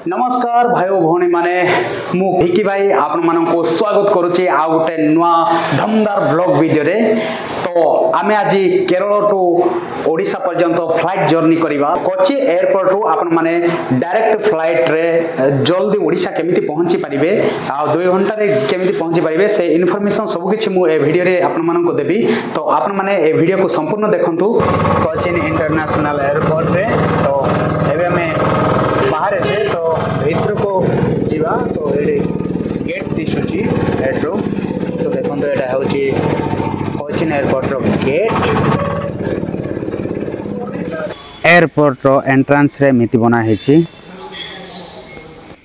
नमस्कार भाई भौणी माने मु भिकी भाई आपण मानको स्वागत करूची आ गोटे नुआ धमदार ब्लॉग वीडियो रे। तो आमे आज केरल टू ओडिशा पर्यंत फ्लाइट जर्नी करिबा। कोची एयरपोर्ट टू आपण माने डायरेक्ट फ्लाइट रे जल्दी ओडिशा केमिति पहुंची परिबे आ 2 घंटा रे केमिति पहुंची परिबे से इन्फॉर्मेशन सब किछि मु ए वीडियो रे आपण मानको देबी। तो आपण माने ए वीडियो को संपूर्ण देखंतु। कोचिन इंटरनेशनल एयरपोर्ट रे तो एबे हमें बाहर थे तो भीतर को जीवा। तो ये गेट दिशुची एड्रो तो देखो तो यहाँ हूँ कोचिन एयरपोर्ट रो गेट। एयरपोर्ट रो एंट्रांस रे मिति बना है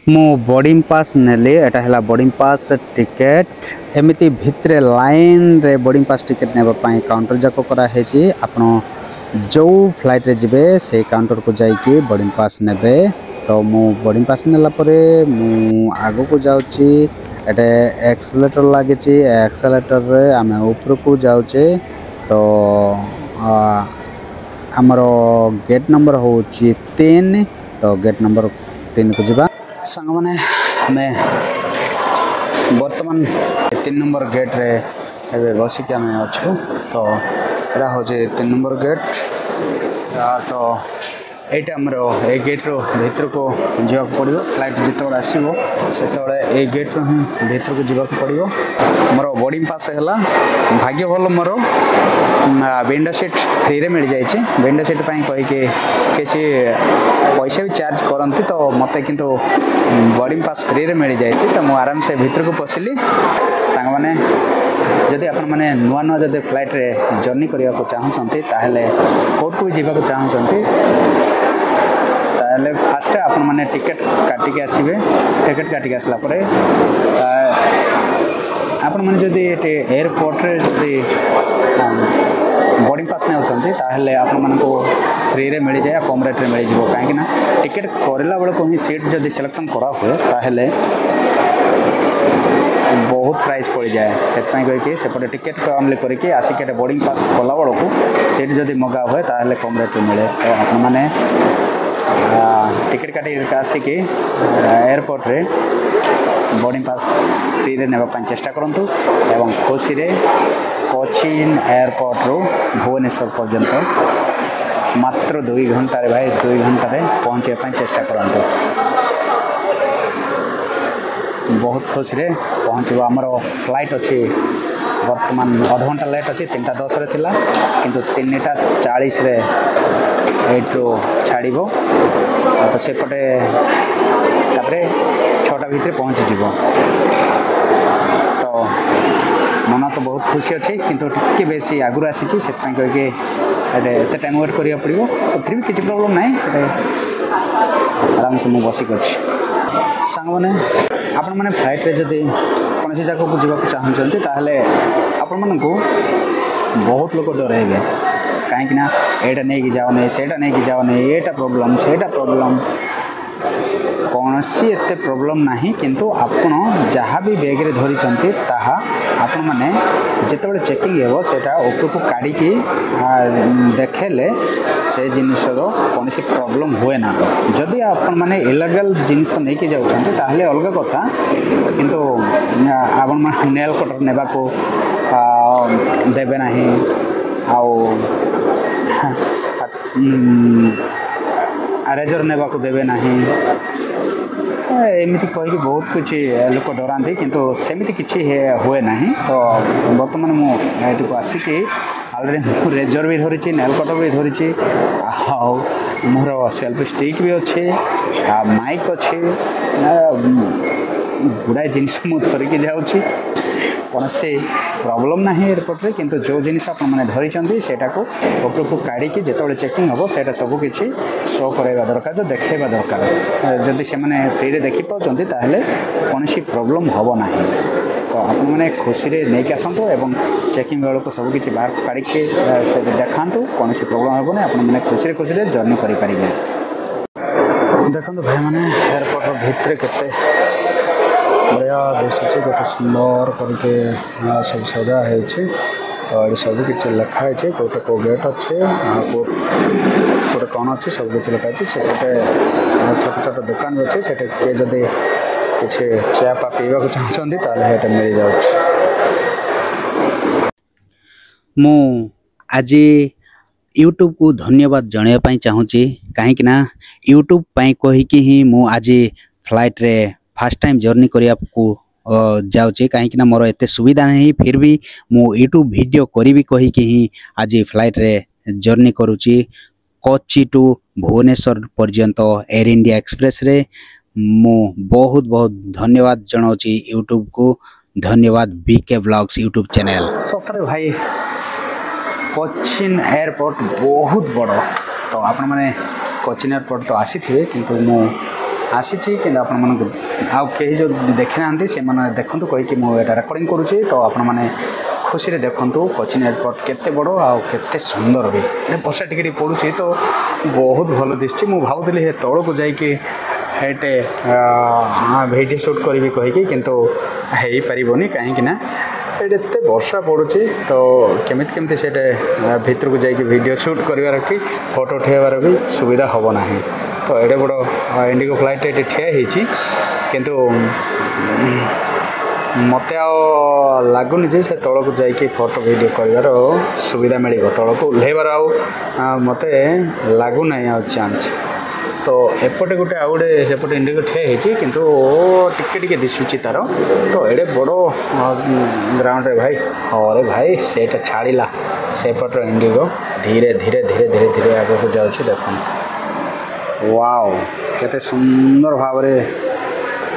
मु बोर्डिंग पास नेली। एटा हला बोर्डिंग पास टिकेट एमिति भितरे लाइन रे बोर्डिंग पास टिकेट नेबा पई काउंटर जाको करा है जी। आपण जो फ्लाइट रे जिबे से काउंटर को जाइए बोर्डिंग पास नेबे। तो मु बोर्डिंग पास नेला परे मु आगो को जाउची। एटे एक्सेलेटर लागिची एक्सेलेटर रे आमे ऊपर को जाउचे। तो हमरो गेट नंबर होची 3। तो गेट नंबर 3 को जिबा संग माने हमें वर्तमान 3 नंबर गेट रे एबे बसी के हमें अछु। तो एरा होचे 3 नंबर गेट। तो एटा हमरो ए गेट रो भीतर को जाक पड़िबो। फ्लाइट जितबे आसीबो सेतबे ए गेट रो भीतर को जाक पड़िबो। मोर बोर्डिंग पास हैला भाग्य भलो मोर विंडो सीट फ्री रे मिल जाय छै। विंडो सीट पई कहि के केसी पैसा भी चार्ज करंती। तो मते किंतु बोर्डिंग पास फ्री रे मिल जाय छै। तो मु आराम से भीतर को पसिली। संग माने जदि आपण माने नुआ नुआ जदि फ्लाइट रे जर्नी करिया को चाहछंती ताहले कोट को जीवा को चाहछंती ताहले फास्ट आपण माने टिकट काटी के आसीबे। टिकट काटी के आसला परे आपण माने जदि एयरपोर्ट रे जदि बोर्डिंग पास ने होचंती ताहले आपण माने को फ्री रे मिल जाय कम रेट रे मिल जिवो। काहे कि ना टिकट करला बेले को ही सीट जदि सिलेक्शन करा हुए ताहले बहुत प्राइस पड़ जाए। से कहीकि सेपटे टिकेट कमले करके आसिक बोर्डिंग पास कला बेलू सीट जदि मगा हुए ताहले कम रेट मिले। तो मैंने टिकेट काटी आसिक एयरपोर्ट रे बोर्डिंग पास फ्री रे नेबा चेष्टा करंतु एवं खुशी रे कोचिन एयरपोर्ट रो भुवनेश्वर पर्यंत मात्र 2 घंटा रे भाई 2 घंटा रे पहुंचे चेष्टा करंतु। बहुत खुशी रे पहुँचो। आमर फ्लाइट अच्छी वर्तमान आधा घंटा लेट अच्छी 3:10 रे थिला किंतु 3:40 रे एटू छाड़िबो। तो सेपटे तापरे 6टा भितर पहुँची जीवो। तो मन तो बहुत खुशी अच्छी किंतु टिके बेसी आगु आसी से कहीकि एते टाइम वेट करिया पड़िबो। तो फिर भी किसी प्रॉब्लम नहीं आराम से मु बसिक अच्छी। सांग माने आपण माने फ्लाइट रे जदि कौन सी जगह को जीवा चाहते ताहले आपण मन को बहुत लोग डरेबे। कहीं ना एटा नहीं कि जाओ नहीं सेटा नहीं कि जाओ नहीं एटा प्रॉब्लम सेटा प्रॉब्लम कौन सी एते प्रॉब्लम नहीं। किंतु आपण जहाँ भी बैग रे धरी चंती ताहा आपण माने जेतेबेले चेकिंग हेबो सेटा ऊपर को काढ़ी की देखेले से जिनसर कौन सी प्रॉब्लम हुए ना। जदि आपण माने इलीगल जिनिस नहीं कि जाउछंती ताहले अलग कथा। किंतु आपण माने नेल कटर नेबा को देबे नहीं आउ रेजर नेबा को देबे नहीं एमती कही बहुत कुछ लोक डराती किंतु सेमती किसी हुए ना। तो बर्तमान मुझे को आसिक अलरेडी रेजर भी धरी नेल कटर भी धरी मोर सेल्फी स्टिक भी अच्छे माइक अच्छे गुड़ाए जिनस मुझे धरिकी जाऊँगी कौन से प्रॉब्लम ना एयरपोर्ट रे। किंतु जो जिनिस आप धरी सेटा को ऊपर को काढ़ी जिते चेकिंग हम से सब किसी शो करवा दरकार जो देखा दरकार। जदि से फ्री रे देखी पाँच ताहले कौन सी प्रॉब्लम हम ना। तो आप मैंने खुशी रे नहीं आसतु एवं चेकिंग बेल को सब किसी बाहर काढ़ी से देखा कौन सी प्रॉब्लम हम ना। आप खुशी खुशी जर्नी करेंगे। देखो भाई मैंने एयरपोर्ट भितर के बढ़िया दिशुचे कत सुंदर करके सब सजा है। तो ये सब किसी लिखाई कौटे कौ गेट अच्छे कौटे कौन अच्छे सब किसी लिखाई से गोटे छोट छोट दुकान भी अच्छे से किए जदि किसी चा पा पीवा चाहते मिल जाऊँ। मु आज यूट्यूब को धन्यवाद जनाया चाहूँगी कहीं यूट्यूब कहीकि ही मु आज फ्लाइट रे फर्स्ट टाइम जर्नी करने को जाऊँगी कहीं मोर एत सुविधा नहीं फिर भी मु यूट्यूब वीडियो करी कहीकि ही आज फ्लाइट रे जर्नी करुँची कोच्चि टू भुवनेश्वर पर्यंत एयर इंडिया एक्सप्रेस रे मु बहुत बहुत धन्यवाद जनाऊँगी यूट्यूब को। धन्यवाद बीके व्लॉग्स यूट्यूब चैनल। सतरे भाई कोचिन एयरपोर्ट बहुत बड़ तो आपण मैंने कोचिन एयरपोर्ट तो आसी थे किंतु मु आसी कि आपण मन आउ कहीं जो देखी ना से देखु कहीकि मुझे रेकर्डिंग करुँची तो आपण मैंने खुशी रे देखु कोचिन एयरपोर्ट केते बड़ आउ केते सुंदर भी वर्षा टिके पड़ुची तो बहुत भल दिशुची मु भावुली हे तौल को जाइए हेटे वीडियो शूट करी कहीकि किंतु हो पारनी कहीं ना एट वर्षा पड़ुची तो केमिति केमिति से भितर को जाइए वीडियो शूट करार कि फोटो उठेबार भी सुविधा हम ना तो एडे बड़ इंडिगो फ्लाइट ये ठिया किंतु मत लगुनि जे से तौल को जाइए फोटो वीडियो करार सुविधा मिल तौल को ओह्लैबार मत लगुना चान्स तो एपटे गोटे आउ गोटे सेपटे इंडिगो ठिया किंतु टिके दिशुची तार तो एडे बड़ ग्राउंड रे भाई अरे भाई सेटा छाड़िला सेपट इंडिगो धीरे धीरे धीरे धीरे धीरे आगे को जाऊँ देखो वाओ केते सुंदर भाव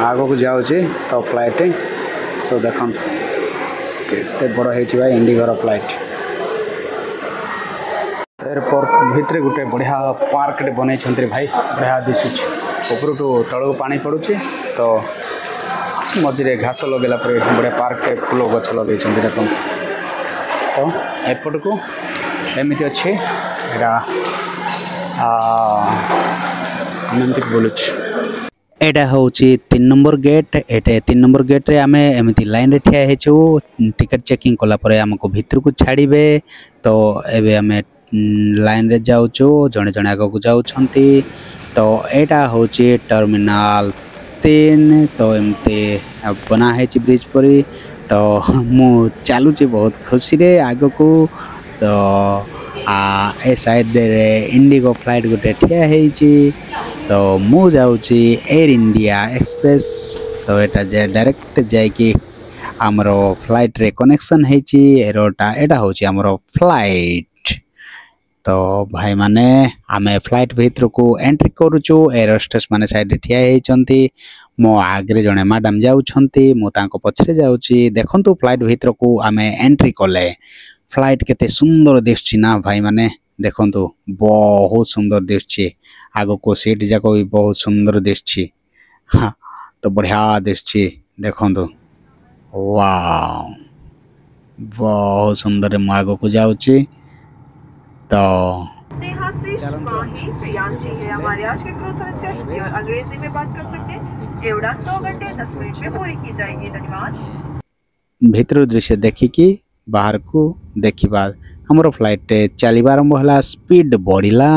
आग को जाऊँगी तो फ्लाइट तो देखो केते बड़ है भाई इंडिगोर फ्लाइट एयरपोर्ट भितर गोटे बढ़िया पार्क बन भाई बढ़िया दिशुच ऊपर टू तल को पानी पड़ुची तो मझे घास लगेला बढ़िया पार्क फूल गछ लगे देख तो एपट को एमती अच्छे बोलूँ एटा हूँ 3 नंबर गेट एटे 3 नंबर गेट रे आमे एमती लाइन रे ठिया हेचु टिकट चेकिंग कला परे हमको भीतर को छाड़िबे तो एबे आमे लाइन रे जाऊँ जड़े जड़े आग को जाऊँगी तो यहाँ हूँ टर्मिनाल 3 तो एमती बनाई ब्रिज परी तो मु चलुची बहुत खुशी रे आग को तो ए साइड रे इंडिगो फ्लाइट गोटे ठिया है तो मु जाऊँगी एयर इंडिया एक्सप्रेस तो यहाँ डायरेक्ट जाकि आमर फ्लाइट रे कनेक्शन होटा यहाँ हूँ आमर फ्लाइट तो भाई माने आमे फ्लाइट भीतर को एंट्री करुचु एरोस्टेस माने साइड ठिया होती मो आगे जड़े मैडम जाऊँगी मु पछरे जाऊँगी देखंतु फ्लाइट भीतर को आमे एंट्री कले फ्लाइट केते सुंदर दिशुची ना भाई माने देखंतु बहुत सुंदर दिशुची आगो को सीट जाक भी बहुत सुंदर दिशुची हाँ तो बढ़िया दिशुची देखंतु वाह बहुत सुंदर मु आगो को जाऊँगी तो हमारे आज के क्रूज सर्विस और अंग्रेजी में बात कर सकते हैं एवढा 9 घंटे 10 मिनट में पूरी की जाएगी। धन्यवाद। भीतर दृश्य देखिकी बाहर को देखा हमर फ्लाइट चलवा आरंभ है स्पीड बढ़ला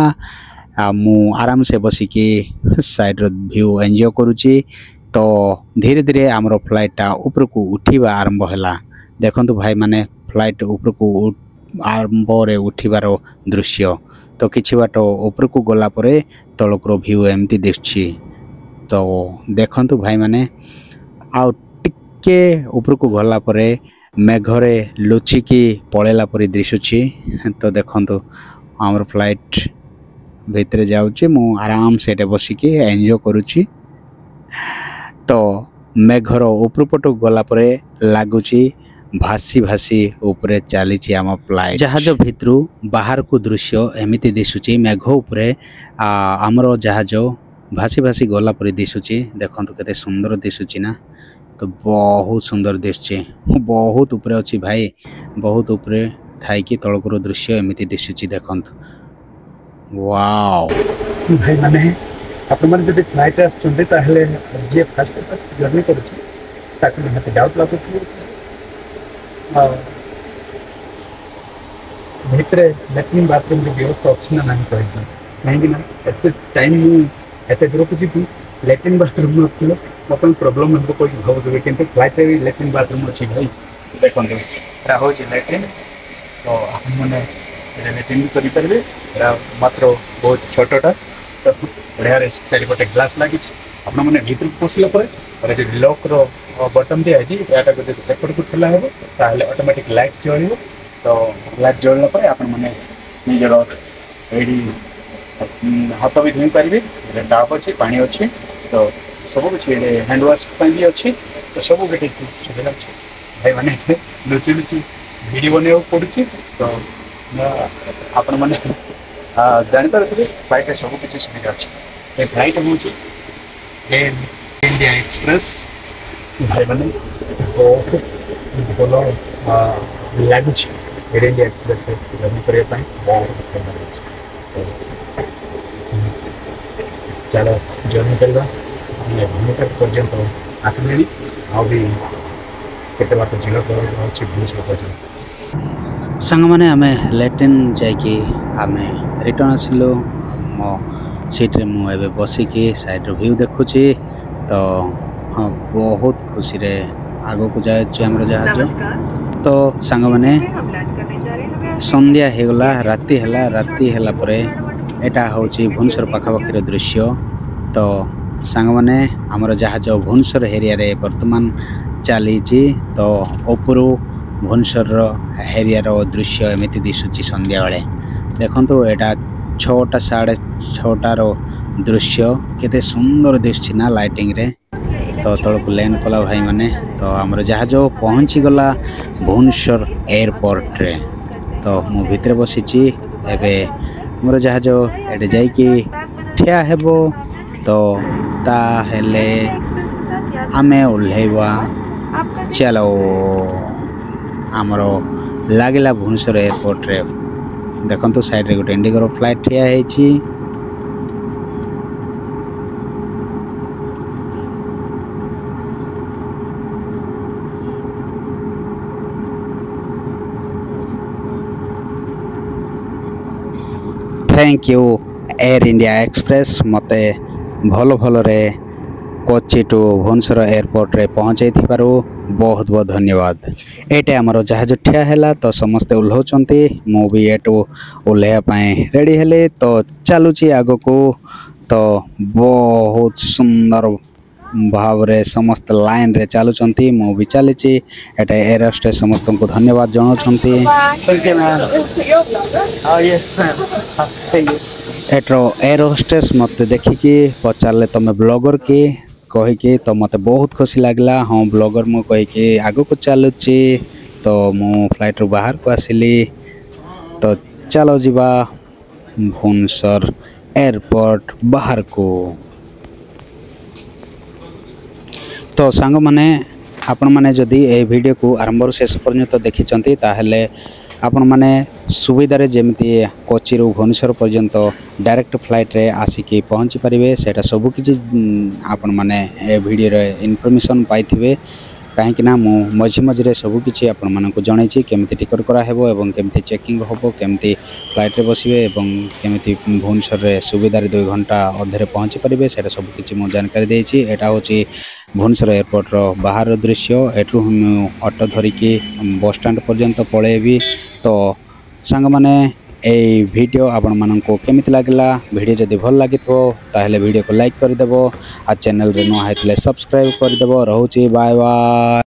मु आराम से बसिकी साइड व्यू एंजॉय करुची तो धीरे धीरे आमर फ्लाइटा ऊपर को उठा आरंभ है देखंतु भाई माने फ्लाइट ऊपर को आरंभ उठिबार दृश्य तो किछि बाट ऊपर को गला परे तलकर व्यू एमती दिसछि तो देखंतु भाई माने आ टिके ऊपर को गला परे मेघरे लुचिकी पळेला परी दिसुछि तो देखंतु हमर फ्लाइट भीतर जाउछि मु आराम से बसिकी एंजॉय करुछि तो मेघर ऊपर पट गला परे लागुछि भासी भासी ऊपर चली आम फ्लाइट जहाज भितर बाहर को दृश्य एमती दिशुची मेघ उपरे आमर जहाज भासी भासी गला परी दिशुची देखंतु केते सुंदर दिशुची ना तो बहुत सुंदर दिशुची बहुत ऊपर अच्छी भाई बहुत ऊपर थाई तलकर दृश्य एमती दिशुची देखंतु वाओ भाई माने आपण माने जदि फ्लाइट आछुंते ताहले जे फास्ट जर्नी करूची ताकि मते डाउट लागुची भितर लैट्रिन बाथरूम की व्यवस्था अच्छी ना नहीं कहीं कहीं एत टाइम एत दूर को जी लैट्रिन बाथरूम ना मतलब प्रॉब्लम हमको कोई भावुवे कि फ्लाइट भी लैट्रिन बाथरूम अच्छी भाई देखो यहाँ हूँ लैट्रिन तो आपने लैट्रिन भी करेंगे मात्र बहुत छोटा तो बढ़िया चारिपटे ग्लास लगी आपने भीतर पशिला जो लॉक बटन दिखाई एपट को खोला हे ताले ऑटोमेटिक लाइट जल तो लाइट जलना आपने निजर हाथ भी धोई पारे टाप अच्छे पानी अच्छे तो सब कुछ हैंड वाश भी अच्छी तो सब गोटे सुविधा अच्छे भाई मैंने लुचि लुचि भिड बन पड़ी तो आपण मैंने जापारे फ्लाइट सब किसी सुविधा अच्छे ये फ्लाइट हूँ इंडिया एक्सप्रेस भाई मैंने बहुत भल लगुच इंडिया एक्सप्रेस जर्नी करने बहुत भल लगे चलो जर्नी करवा भूमिका पर्यंत आसले भी केते बात जिला अच्छी भुवनेश्वर सांग मैंने आम लैट्रिन जाकि आम रिटर्न आसिलु मो सीट्रे मुझे बसिकी साइड व्यू देखुची तो हाँ बहुत खुशी रे आगो को जाए जहाज तो सांग मैंने संध्या होगला राति है परे एटा हूँ भुवनेश्वर पाखापाखि दृश्य तो सांग मैंने आमर जहाज भुवनेश्वर एरिया रे वर्तमान चली तो उपरू भुवनेश्वर एरिया दृश्य एमती दिशुची संध्या बेले देखो एटा 6टा 6:30 दृश्य केते सुंदर दिशुची ना लाइटिंग रे तो तलक लैंड कला भाई माने तो आमर जहाज पहुँची गला भुवनेश्वर एयरपोर्ट रे तो मु भितर बसीची एबे मोर जहाज एटे जाइकी ठिया हेबो तो ता हेले आमे ओल्हेबा चलो आमर लागला भुवनेश्वर एयरपोर्ट रे देखो साइड रे गोटे इंडिगोर फ्लाइट ठिया हेची thank you air India express मते भल भल रे कोची टू भुवनेश्वर एयरपोर्ट रे पहुँचे बहुत बहुत धन्यवाद एटे आमर जहाज ठिया है तो समस्ते ओह्लौंती मु भी एटू ओह्लैवाई रेडी हेले तो चलुची आग को तो बहुत सुंदर भाव रे समस्त लाइन रे चलुचंती मु भी चली एटे एयर होस्टेस समस्त को धन्यवाद जनाउछंती एट्रो एयर होस्टेस मत देखिकी पचारे तुम ब्लॉगर की कहीकि तो मत बहुत खुशी लगला हाँ ब्लॉगर मु कहीकि आग को चलुची तो मु फ्लाइट रू बाहर को आसिली तो चलो जीवा भुवनेश्वर एयरपोर्ट बाहर को तो सांग माने आपण माने जदि ए वीडियो को आरंभ शेष पर्यंत देखिचंती ताहेले आपण माने सुविधा रे जेमती कोची रू भुवनेश्वर पर्यंत डायरेक्ट फ्लाइट रे आसिकी पहुँची पारिबे सेटा सब किछि आपण माने ए वीडियो रे इनफॉरमेशन पाइथिबे कहीं ना मु मझे मझे सब किछि आपण मानक जणाइछि केमती टिकट करा हेबो एवं केमती चेकिंग होबो केमती फ्लाइट रे बसिबे एवं केमती भुवनेश्वर रे सुविधा रे 2 घंटा अधरे पहुँची पारिबे सेटा सब किछि मु जानकारी देछि एटा होछि भुवनेश्वर एयरपोर्ट रो बाहर दृश्य एठू हम ऑटो धरिकी बस स्टैंड पर्यंत पळेबी तो सांग माने ए वीडियो आपण मानक केमिति लागला वीडियो जदि भल लागिथो ताहेले वीडियो को लाइक कर देबो आ चैनल रे नुआ हेतले सब्सक्राइब कर देबो रहउची बाय बाय।